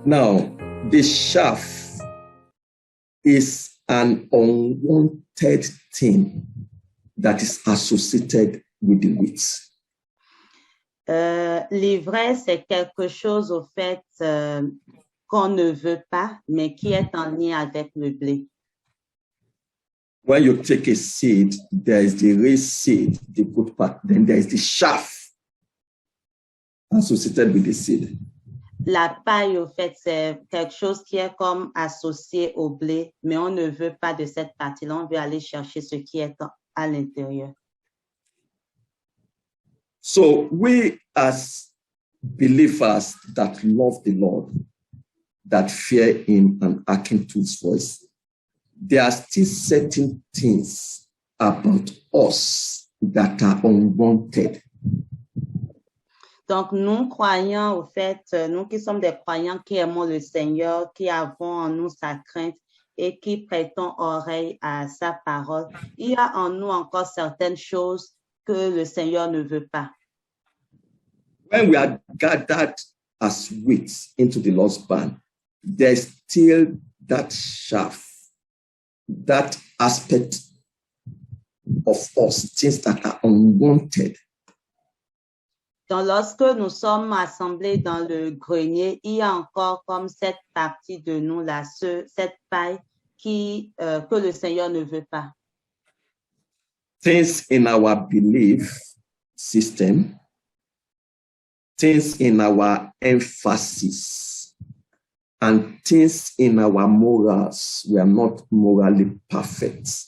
Now, the chaff is an unwanted thing that is associated with the wheat. L'ivraie, c'est quelque chose au fait qu'on ne veut pas, mais qui est en lien avec le blé. When you take a seed, there is the raised seed, the good part, then there is the chaff associated with the seed. La paille, au fait, c'est quelque chose qui est comme associé au blé, mais on ne veut pas de cette partie-là. On veut aller chercher ce qui est à l'intérieur. So we as believers that love the Lord, that fear him and hearken to his voice, there are still certain things about us that are unwanted. Donc, nous croyants, au fait, nous qui sommes des croyants qui aimons le Seigneur, qui avons en nous sa crainte et qui prêtons oreille à sa parole, il y a en nous encore certaines choses que le Seigneur ne veut pas. When we are gathered as wheat into the Lord's barn, there's still that chaff, that aspect of us, things that are unwanted. Donc, lorsque nous sommes assemblés dans le grenier, il y a encore comme cette partie de nous là, cette paille que le Seigneur ne veut pas. Things in our belief system, things in our emphasis, and things in our morals. We are not morally perfect.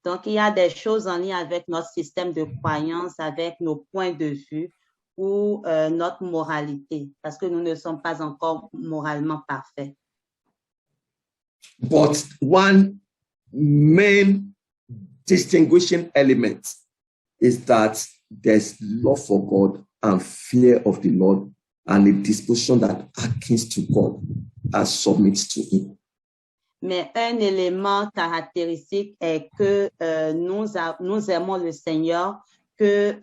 Donc, il y a des choses en lien avec notre système de croyance, avec nos points de vue ou notre moralité, parce que nous ne sommes pas encore moralement parfaits. But one main distinguishing element is that there's love for God and fear of the Lord and a disposition that hearkens to God and submits to him. Mais un élément caractéristique est que nous aimons le Seigneur, qu'il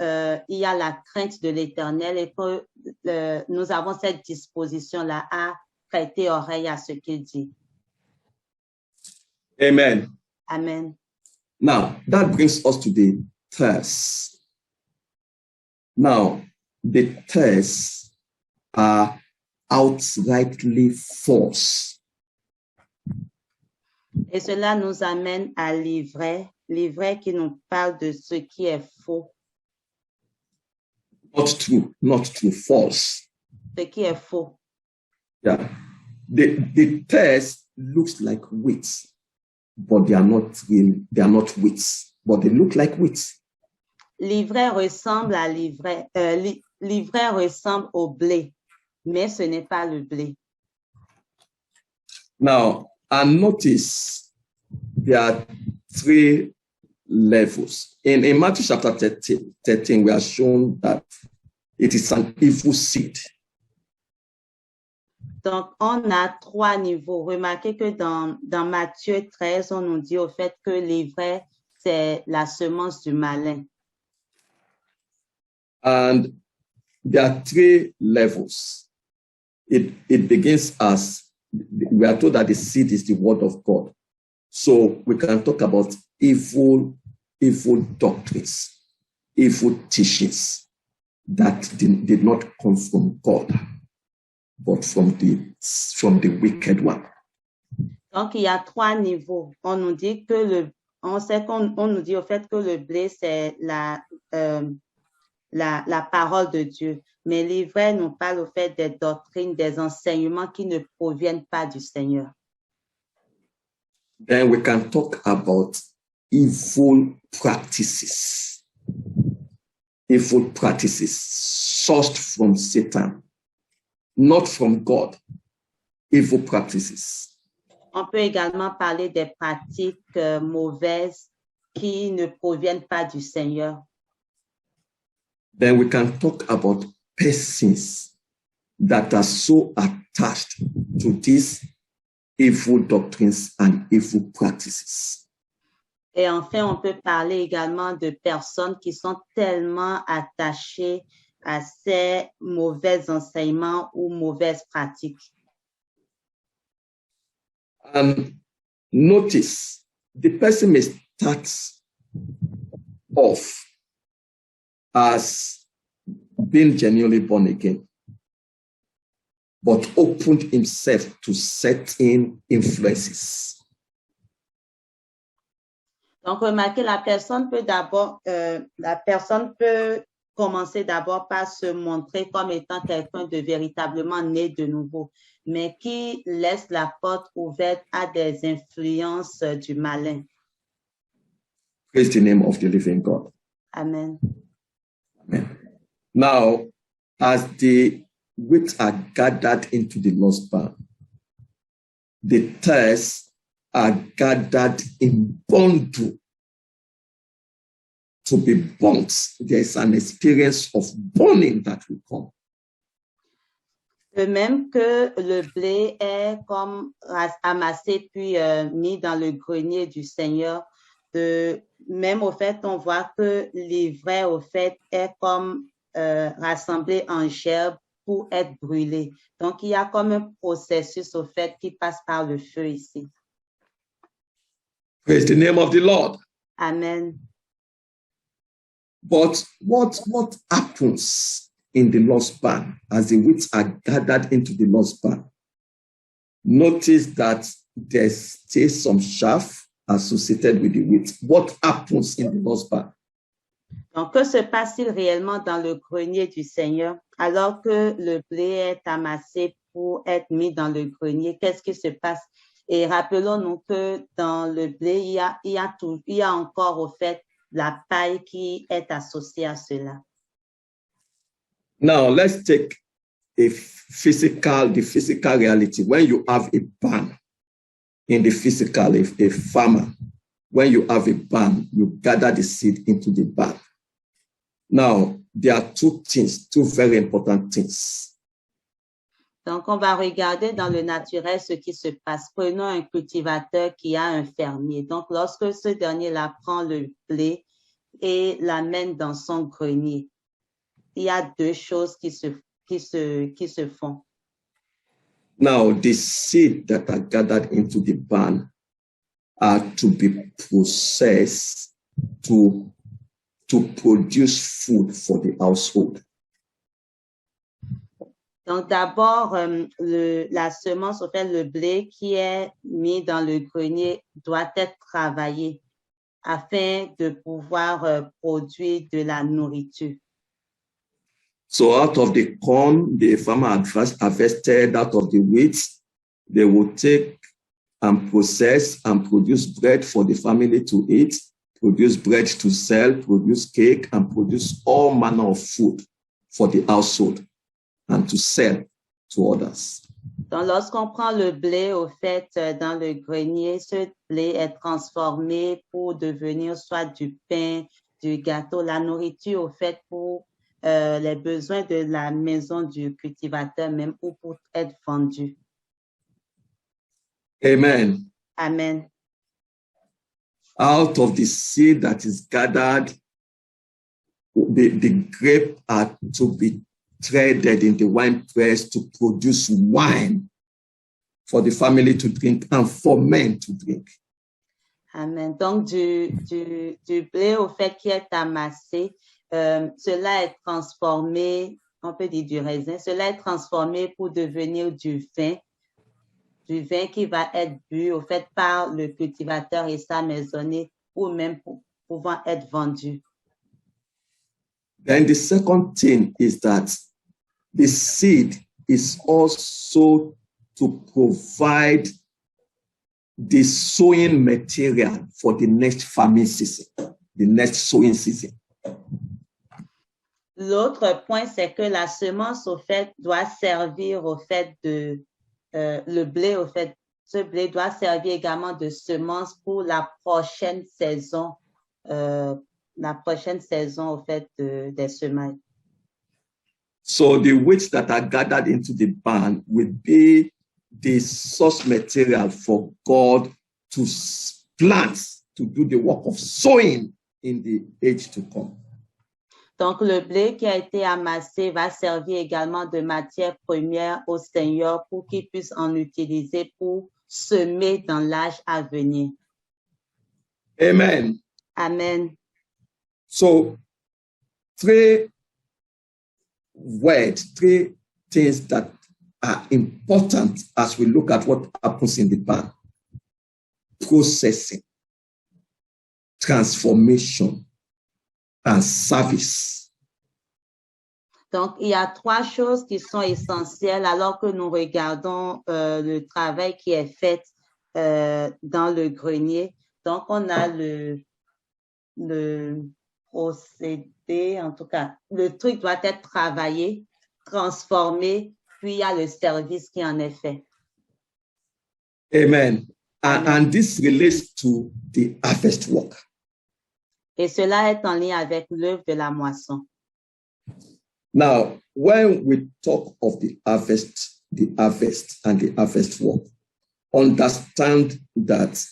y a la crainte de l'Éternel et que nous avons cette disposition-là à prêter oreille à ce qu'il dit. Amen. Amen. Now, that brings us to the thirst. Now, the thirsts are outrightly false. Et cela nous amène à l'ivraie qui nous parle de ce qui est faux. Not true, false. Ce qui est faux. Yeah. The thirst looks like wheat, but they are not wheat, but they look like wheat. L'ivraie ressemble à l'ivraie ressemble au blé, mais ce n'est pas le blé. Now, and notice there are three levels. In Matthew chapter 13, we are shown that it is an evil seed. Donc, on a trois niveaux. Remarquez que dans Matthieu 13, on nous dit au fait que l'ivraie, c'est la semence du malin. And there are three levels. It begins as we are told that the seed is the word of God. So we can talk about evil doctrines, evil teachings that did not come from God, but from the wicked one. Donc, il y a trois niveaux. On nous dit on nous dit au fait que le blé, c'est la parole de Dieu. Mais l'ivraie nous parle au fait des doctrines, des enseignements qui ne proviennent pas du Seigneur. Then we can talk about evil practices sourced from Satan, not from God. Evil practices. On peut également parler des pratiques mauvaises qui ne proviennent pas du Seigneur. Then we can talk about persons that are so attached to these evil doctrines and evil practices. Et enfin, on peut parler également de personnes qui sont tellement attachées à ces mauvais enseignements ou mauvaises pratiques. And notice, the person may start off as being genuinely born again, but opened himself to certain influences. Donc, remarquez, la personne peut commencer d'abord par se montrer comme étant quelqu'un de véritablement né de nouveau, mais qui laisse la porte ouverte à des influences du malin. Praise the name of the living God. Amen. Amen. Now, as the wheat are gathered into the lost barn, the tares are gathered in bundle to be burnt. There's an experience of burning that will come. De même que le blé est comme amassé puis mis dans le grenier du Seigneur, même au fait, on voit que l'ivraie au fait est comme rassemblé en gerbe pour être brûlé. Donc, il y a comme un processus au fait qui passe par le feu ici. Praise the name of the Lord. Amen. But what happens in the lost barn as the wheat are gathered into the lost barn? Notice that there's still some chaff associated with the wheat. What happens in the lost barn? Donc, que se passe-t-il réellement dans le grenier du Seigneur alors que le blé est amassé pour être mis dans le grenier? Qu'est-ce qui se passe? Et rappelons-nous que dans le blé, il y a encore au fait la paille qui est associée à cela. Now, let's take the physical reality. When you have a barn in the physical, a farmer, when you have a barn, you gather the seed into the barn. Now, there are two very important things. Donc, on va regarder dans le naturel ce qui se passe. Prenons un cultivateur qui a un fermier. Donc, lorsque ce dernier-là prend le blé et l'amène dans son grenier, il y a deux choses qui se font. Now, the seed that are gathered into the barn are to be processed to produce food for the household. Donc, d'abord, la semence, au fait, le blé qui est mis dans le grenier doit être travaillé afin de pouvoir produire de la nourriture. So out of the corn, the farmer harvested out of the wheat, they will take and process and produce bread for the family to eat, produce bread to sell, produce cake, and produce all manner of food for the household and to sell to others. Donc, lorsqu'on prend le blé, au fait, dans le grenier, ce blé est transformé pour devenir soit du pain, du gâteau, la nourriture, au fait, pour les besoins de la maison du cultivateur même ou pour être vendu. Amen. Amen. Out of the seed that is gathered, the grape are to be threaded in the wine press to produce wine for the family to drink and for men to drink. Amen. Donc, du blé au fait qui est amassé, cela est transformé, on peut dire du raisin, cela est transformé pour devenir du vin qui va être bu au fait par le cultivateur et sa maisonnée ou même pouvant être vendu. Then the second thing is that the seed is also to provide the sowing material for the next farming season, the next sowing season. L'autre point, c'est que la semence, au fait, doit servir au fait de le blé, au fait, ce blé doit servir également de semence pour la prochaine saison au fait des semailles. So the wheat that are gathered into the barn will be the source material for God to plant, to do the work of sowing in the age to come. Donc, le blé qui a été amassé va servir également de matière première au Seigneur pour qu'il puisse en utiliser pour semer dans l'âge à venir. Amen. Amen. So, three words, three things that are important as we look at what happens in the barn: processing, transformation, and service. Donc, il y a trois choses qui sont essentielles alors que nous regardons le travail qui est fait dans le grenier. Donc, on a le procédé, en tout cas, le truc doit être travaillé, transformé, puis il y a le service qui en est fait. Amen. Amen. And this relates to the harvest work. Et cela est en lien avec l'œuvre de la moisson. Now, when we talk of the harvest and the harvest work, understand that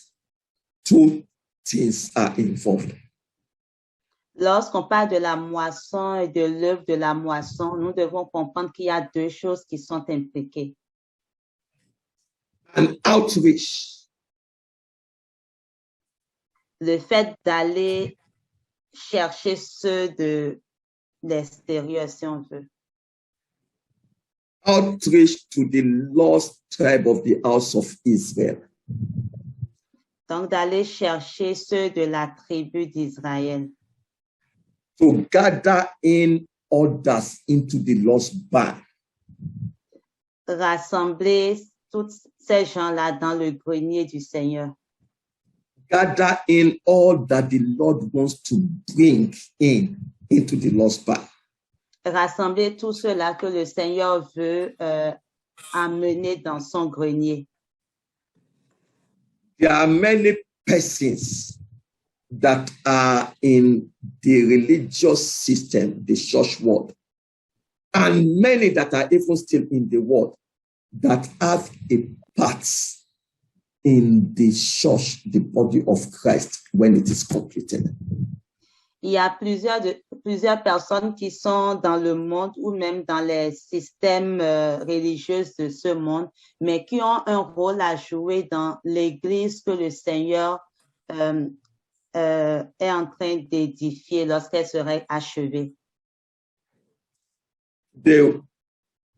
two things are involved. Lorsqu'on parle de la moisson et de l'œuvre de la moisson, nous devons comprendre qu'il y a deux choses qui sont impliquées. An outreach, Le fait d'aller chercher ceux de l'extérieur, si on veut. outreach to the lost tribe of the house of Israel. Donc, d'aller chercher ceux de la tribu d'Israël. To gather in others into the lost barn. Rassembler tous ces gens-là dans le grenier du Seigneur. Gather in all that the Lord wants to bring in into the lost barn. Rassembler tout cela que le Seigneur veut amener dans son grenier. There are many persons that are in the religious system, the church world, and many that are even still in the world that have a part in the church, the body of Christ, when it is completed. Il y a plusieurs personnes qui sont dans le monde ou même dans les systèmes religieux de ce monde, mais qui ont un rôle à jouer dans l'Église que le Seigneur est en train d'édifier lorsqu'elle serait achevée. They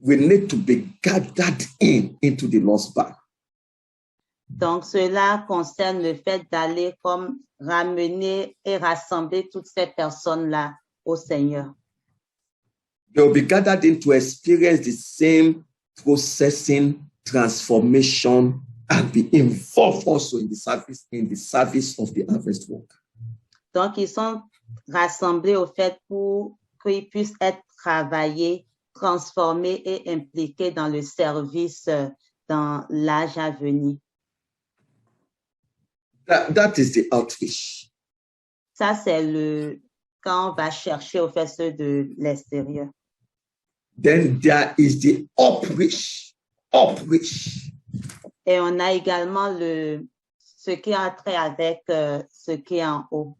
will need to be gathered into the lost barn. Donc, cela concerne le fait d'aller comme ramener et rassembler toutes ces personnes-là au Seigneur. They will be gathered in to experience the same processing, transformation, and be involved also in the service of the harvest work. Donc, ils sont rassemblés au fait pour qu'ils puissent être travaillés, transformés et impliqués dans le service dans l'âge à venir. That is the outreach. Ça, c'est quand on va chercher au fait ceux de l'extérieur. Then there is the outreach. Et on a également ce qui a trait avec ce qui est en haut.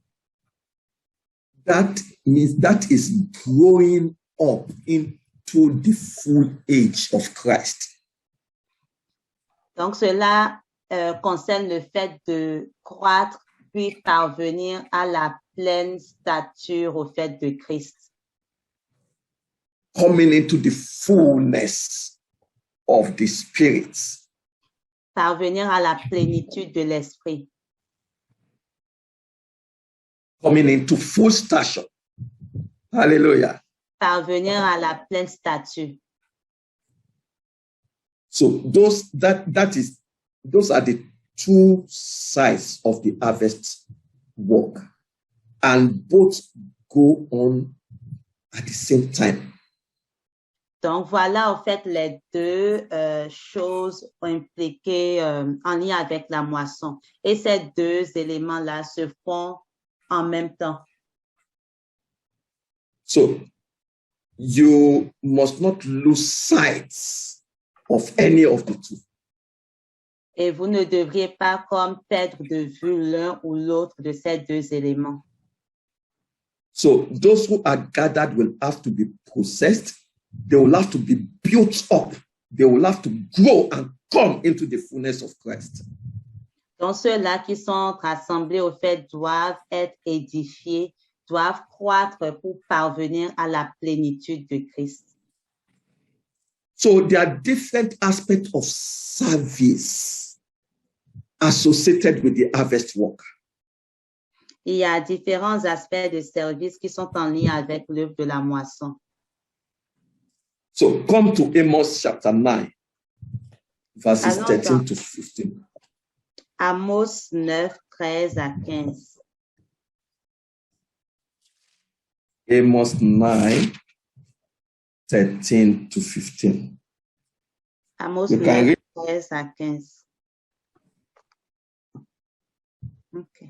That means that is growing up into the full age of Christ. Donc, cela concerne le fait de croître puis parvenir à la pleine stature au fait de Christ. Coming into the fullness of the Spirit. Parvenir à la plénitude de l'esprit. Coming into full stature. Hallelujah. Parvenir à la pleine stature. So those are the two sides of the harvest work, and both go on at the same time. Donc voilà en fait les deux choses impliquées en lien avec la moisson. Et ces deux éléments-là se font en même temps. So you must not lose sight of any of the two. Et vous ne devriez pas comme perdre de vue l'un ou l'autre de ces deux éléments. So those who are gathered will have to be processed. They will have to be built up. They will have to grow and come into the fullness of Christ. Donc ceux-là qui sont rassemblés au fait doivent être édifiés, doivent croître pour parvenir à la plénitude de Christ. So there are different aspects of service associated with the harvest work. Il y a différents aspects de service qui sont en lien avec l'œuvre de la moisson. So come to Amos chapter 9, verses Allons 13 dans to 15. Amos 9, 13 à 15. Amos 9, 13 to 15. Amos You can 9, read. 13 à 15. OK.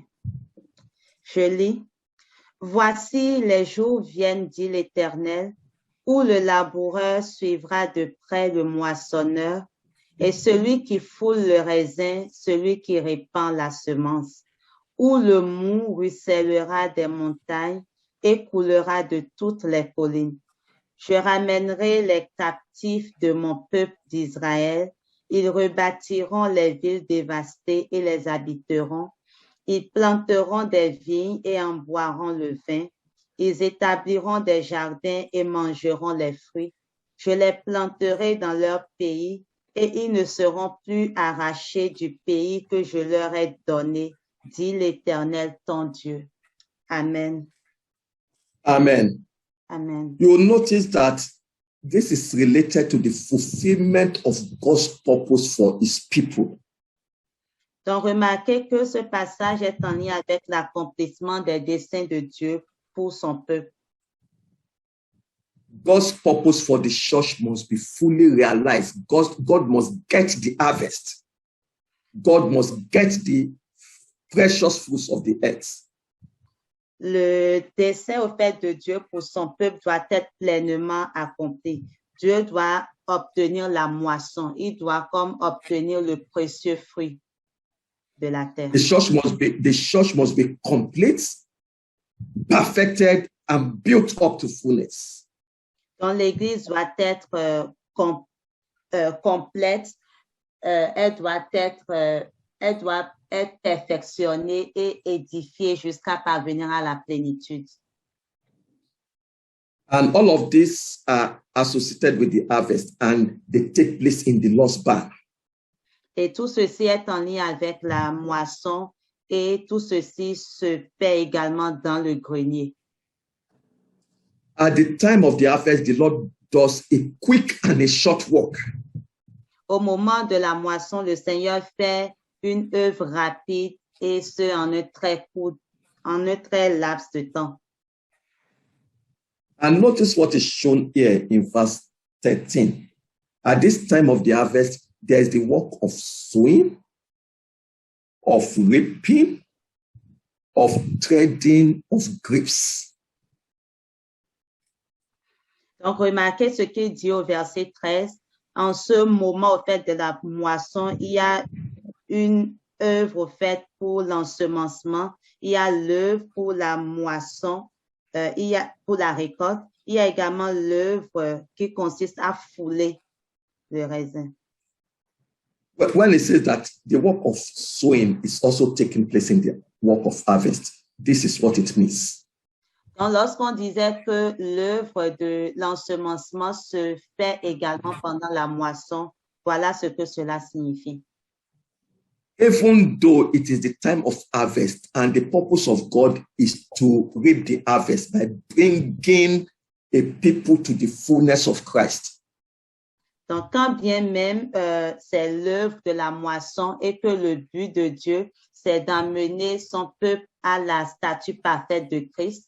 Je lis. Voici les jours viennent, dit l'Éternel, où le laboureur suivra de près le moissonneur, et celui qui foule le raisin, celui qui répand la semence, où le mou ruissellera des montagnes et coulera de toutes les collines. Je ramènerai les captifs de mon peuple d'Israël, ils rebâtiront les villes dévastées et les habiteront. Ils planteront des vignes et en boiront le vin. Ils établiront des jardins et mangeront les fruits. Je les planterai dans leur pays et ils ne seront plus arrachés du pays que je leur ai donné, dit l'Éternel ton Dieu. Amen. Amen. Amen. You'll notice that this is related to the fulfillment of God's purpose for his people. Donc, remarquez que ce passage est en lien avec l'accomplissement des desseins de Dieu pour son peuple. God's purpose for the church must be fully realized. God must get the harvest. God must get the precious fruits of the earth. Le dessein au fait de Dieu pour son peuple doit être pleinement accompli. Dieu doit obtenir la moisson. Il doit comme obtenir le précieux fruit de la terre. The church must be complete, perfected, and built up to fullness. Donc, l'Église doit être complète. Elle doit être perfectionnée et édifiée jusqu'à parvenir à la plénitude. And all of these are associated with the harvest, and they take place in the lost barn. Et tout ceci est en lien avec la moisson et tout ceci se fait également dans le grenier. At the time of the harvest, the Lord does a quick and a short work. Au moment de la moisson, le Seigneur fait une œuvre rapide et ce en un très laps de temps. And notice what is shown here in verse 13. At this time of the harvest, there is the work of sowing, of reaping, of treading of grapes. Donc, remarquez ce qu'il dit au verset 13. En ce moment, au fait de la moisson, il y a une œuvre faite pour l'ensemencement, il y a l'œuvre pour la moisson, il y a pour la récolte, il y a également l'œuvre qui consiste à fouler le raisin. But when it says that the work of sowing is also taking place in the work of harvest, this is what it means. Donc, lorsqu'on disait que l'œuvre de l'ensemencement se fait également pendant la moisson, voilà ce que cela signifie. Even though it is the time of harvest and the purpose of God is to reap the harvest by bringing a people to the fullness of Christ. Donc, quand bien même c'est l'œuvre de la moisson et que le but de Dieu, c'est d'amener son peuple à la statue parfaite de Christ,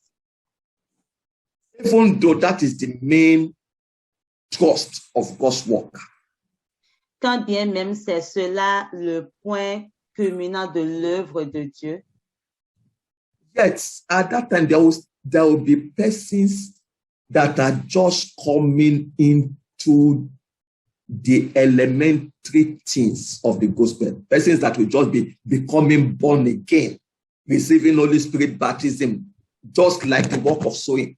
Even though that is the main thrust of God's work, quand bien même c'est cela le point culminant de l'œuvre de Dieu, yet at that time there will be persons that are just coming into the elementary things of the gospel. Persons that will just be becoming born again, receiving Holy Spirit baptism, just like the work of sowing.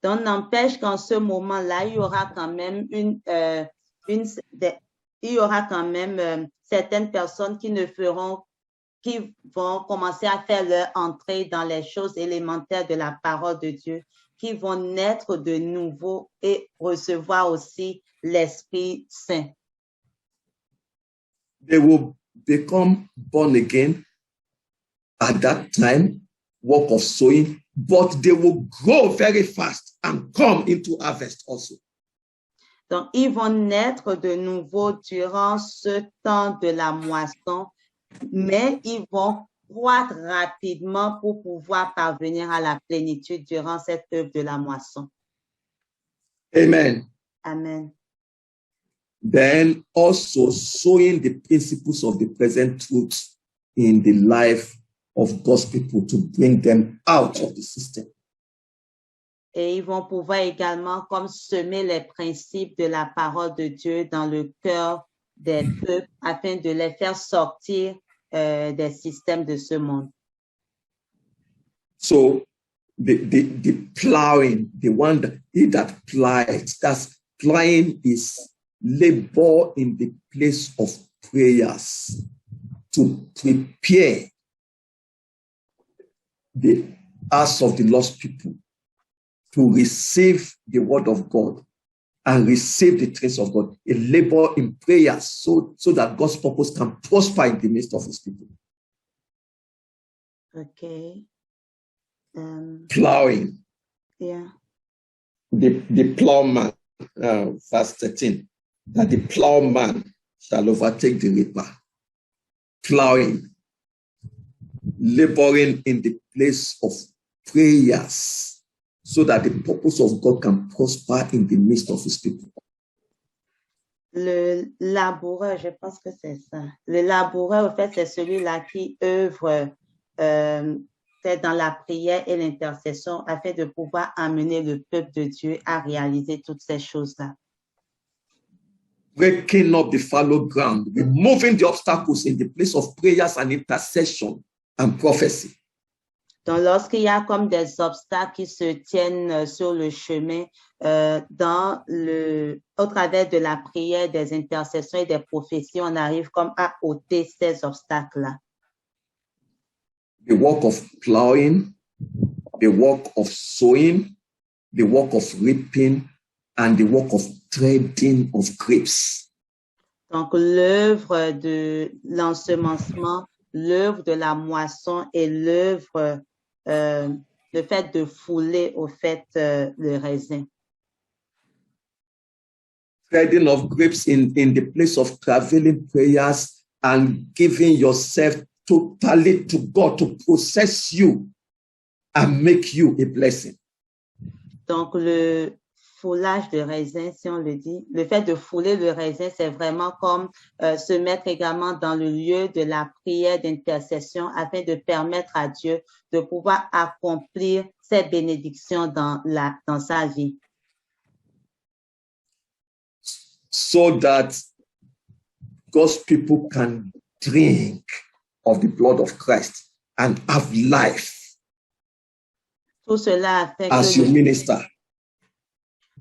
Donc, n'empêche qu'en ce moment-là, il y aura quand même certaines personnes qui vont commencer à faire leur entrée dans les choses élémentaires de la parole de Dieu, qui vont naître de nouveau et recevoir aussi l'Esprit Saint. They will become born again at that time, work of sowing, but they will grow very fast and come into harvest also. Donc, ils vont naître de nouveau durant ce temps de la moisson, mais ils vont croître rapidement pour pouvoir parvenir à la plénitude durant cette œuvre de la moisson. Amen. Amen. Then also sowing the principles of the present truth in the life of God's people to bring them out of the system. Et ils vont pouvoir également comme semer les principes de la parole de Dieu dans le cœur des peuples afin de les faire sortir des systèmes de ce monde. So the plowing, the one that plies, that's plowing is labor in the place of prayers to prepare the hearts of the lost people to receive the word of God and receive the things of God, a labor in prayer so that God's purpose can prosper in the midst of his people. Okay. Plowing. Yeah. The plowman, verse 13, that the plowman shall overtake the reaper. Plowing, laboring in the place of prayers so that the purpose of God can prosper in the midst of his people. Le laboureur, je pense que c'est ça. Le laboureur, en fait, c'est celui-là qui œuvre fait dans la prière et l'intercession afin de pouvoir amener le peuple de Dieu à réaliser toutes ces choses-là. Breaking up the fallow ground, removing the obstacles in the place of prayers and intercession and prophecy. Donc, lorsqu'il y a comme des obstacles qui se tiennent sur le chemin, au travers de la prière, des intercessions et des prophéties, on arrive comme à ôter ces obstacles-là. The work of plowing, the work of sowing, the work of reaping, and the work of treading of grapes. Donc, l'œuvre de l'ensemencement, l'œuvre de la moisson et l'œuvre le fait de fouler au fait le raisin. Treading of grapes in the place of travailing prayers and giving yourself totally to God to possess you and make you a blessing. Donc, le foulage de raisin, si on le dit, le fait de fouler le raisin, c'est vraiment comme se mettre également dans le lieu de la prière d'intercession afin de permettre à Dieu de pouvoir accomplir ses bénédictions dans sa vie. So that God's people can drink of the blood of Christ and have life. Tout cela afin as you minister.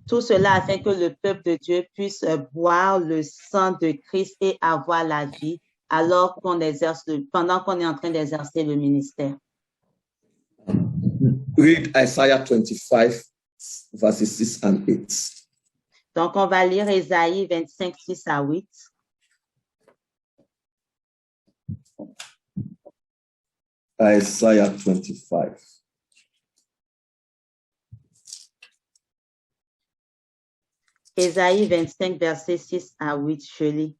Tout cela afin que le peuple de Dieu puisse boire le sang de Christ et avoir la vie alors pendant qu'on est en train d'exercer le ministère. Read Isaiah 25, verses 6 and 8. Donc, on va lire Ésaïe 25, 6 à 8. Isaiah 25. Ésaïe 25, versets 6 à 8, je lis.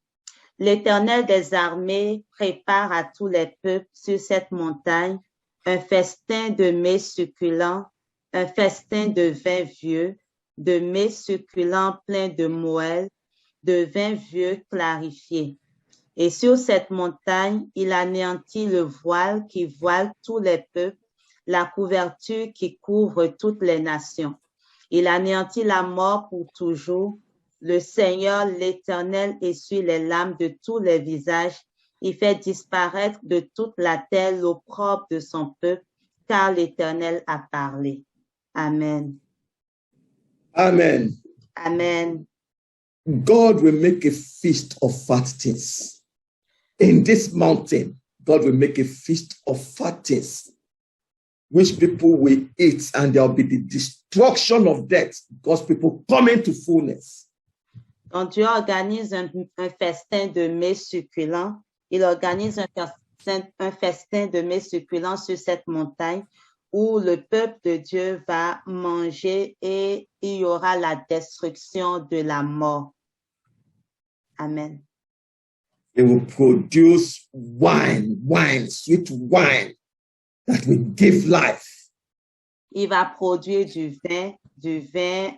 L'Éternel des armées prépare à tous les peuples sur cette montagne un festin de mets succulents, un festin de vin vieux, de mets succulents pleins de moelle, de vin vieux clarifié. Et sur cette montagne, il anéantit le voile qui voile tous les peuples, la couverture qui couvre toutes les nations. Il anéantit la mort pour toujours. Le Seigneur, l'Éternel, essuie les larmes de tous les visages. Il fait disparaître de toute la terre l'opprobre de son peuple. car l'Éternel a parlé. Amen. Amen. Amen. God will make a feast of fat things. In this mountain, God will make a feast of fat things, which people will eat, and there will be the destruction of death because people come into fullness. Donc, Dieu organise un festin de mets succulents. Il organise un festin de mets succulents sur cette montagne où le peuple de Dieu va manger et il y aura la destruction de la mort. Amen. They will produce wine, sweet wine that will give life. Il va produire du vin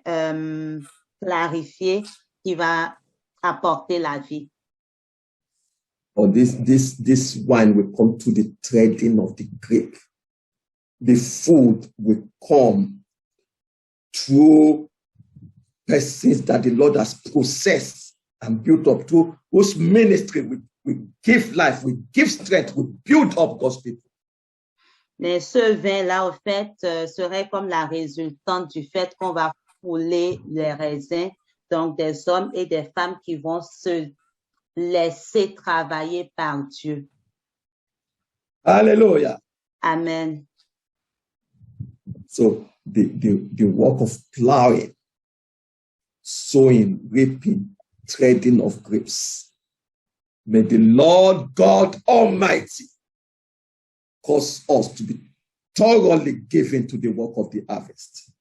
clarifié qui va apporter la vie. Or this wine will come to the treading of the grape. The food will come through persons that the Lord has processed and built up, through whose ministry will give life, will give strength, will build up God's people. Mais ce vin-là, au fait, serait comme la résultante du fait qu'on va fouler les raisins, donc des hommes et des femmes qui vont se laisser travailler par Dieu. Hallelujah. Amen. So the work of plowing, sowing, reaping, treading of grapes. May the Lord God Almighty cause us to be thoroughly given to the work of the harvest.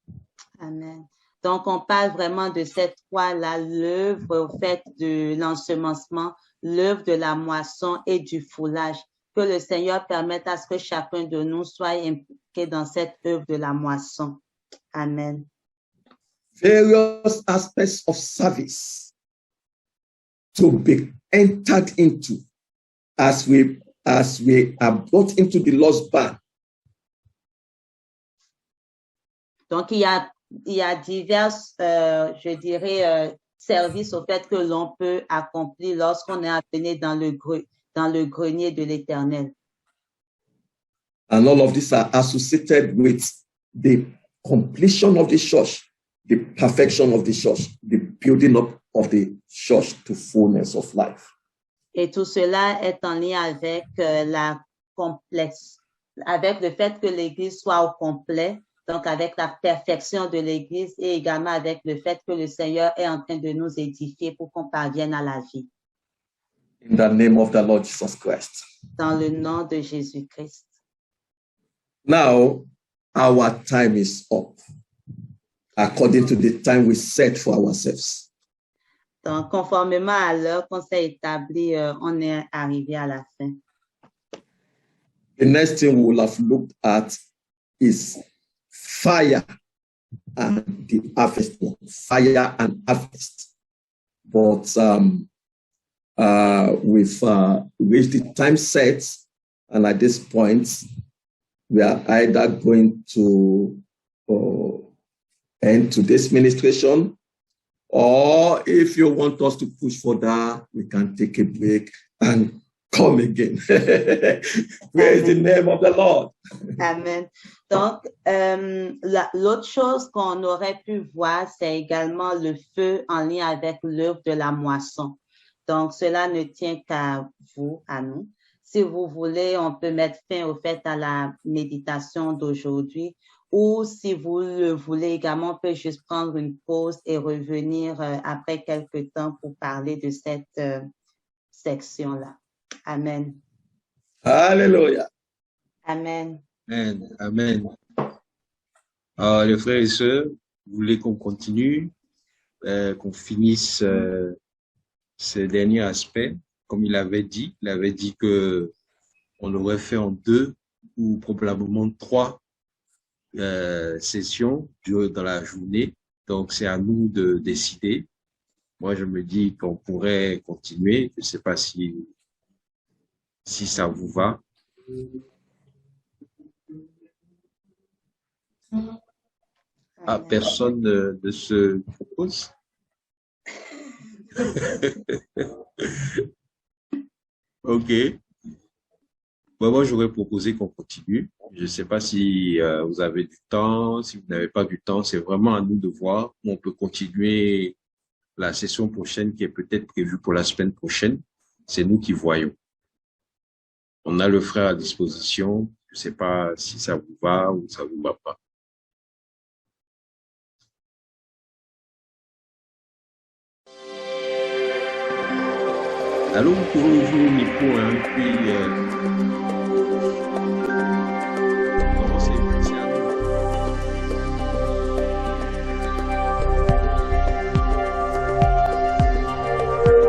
Amen. Donc, on parle vraiment de cette foi-là, l'œuvre au fait de l'ensemencement, l'œuvre de la moisson et du foulage. Que le Seigneur permette à ce que chacun de nous soit impliqué dans cette œuvre de la moisson. Amen. Various aspects of service to be entered into as we are brought into the Lord's band. Donc, il y a divers, je dirais, services au fait que l'on peut accomplir lorsqu'on est appelé dans le grenier de l'Éternel. And all of these are associated with the completion of the church, the perfection of the church, the building up of the church to fullness of life. Et tout cela est en lien avec avec le fait que l'Église soit au complet, donc avec la perfection de l'Église et également avec le fait que le Seigneur est en train de nous édifier pour qu'on parvienne à la vie. In the name of the Lord Jesus Christ. Dans le nom de Jésus-Christ. Now, our time is up, according to the time we set for ourselves. Donc, conformément à l'heure qu'on s'est établie, on est arrivé à la fin. The next thing we will have looked at is fire and the harvest. Fire and harvest. But we've reached the time set, and at this point, we are either going to end today's ministration, or if you want us to push further, we can take a break and come again. Praise the name of the Lord. Amen. Donc, l'autre chose qu'on aurait pu voir, c'est également le feu en lien avec l'œuvre de la moisson. Donc, cela ne tient qu'à vous, à nous. Si vous voulez, on peut mettre fin au fait à la méditation d'aujourd'hui, ou si vous le voulez également, on peut juste prendre une pause et revenir après quelques temps pour parler de cette section-là. Amen. Alléluia. Amen. Amen. Amen. Alors, les frères et sœurs, vous voulez qu'on continue, qu'on finisse ce dernier aspect, comme il avait dit que on aurait fait en 2 ou probablement 3 sessions dans la journée. Donc, c'est à nous de décider. Moi, je me dis qu'on pourrait continuer. Je ne sais pas si ça vous va. Ah, personne ne se propose. OK. moi, j'aurais proposé qu'on continue. Je ne sais pas si vous avez du temps, si vous n'avez pas du temps, c'est vraiment à nous de voir. On peut continuer la session prochaine qui est peut-être prévue pour la semaine prochaine. C'est nous qui voyons. On a le frère à disposition. Je ne sais pas si ça vous va ou ça vous va pas. Alors, vous pouvez ouvrir le micro, hein, puis